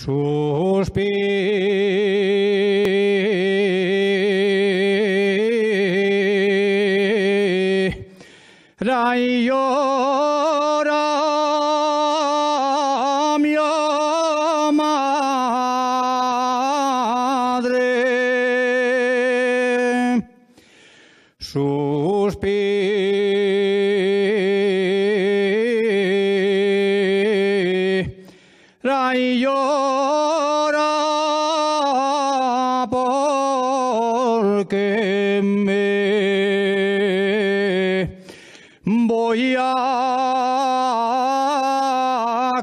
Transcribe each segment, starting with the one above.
Suspira y llora mi madre. Suspira y llora porque me voy a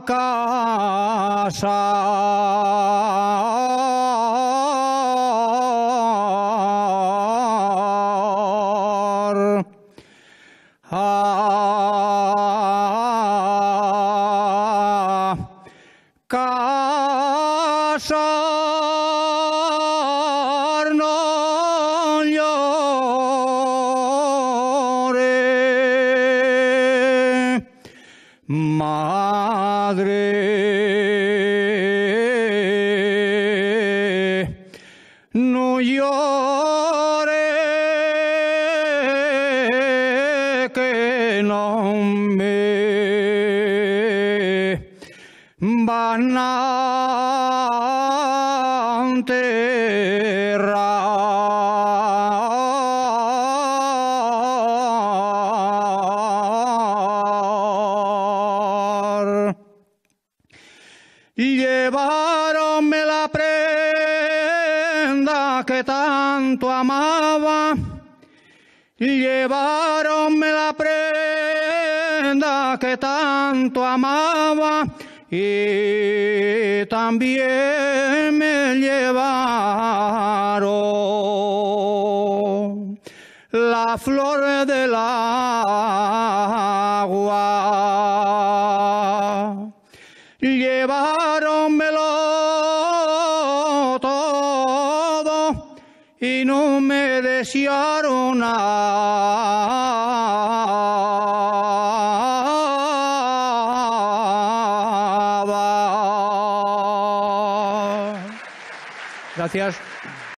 casar. Casar no llore, madre, no llore, que no me van a enterrar. Llevaronme la prenda que tanto amaba, llevaronme la prenda que tanto amaba, y también me llevaron la flor del agua. Lleváromelo todo y no me desearon nada. Gracias.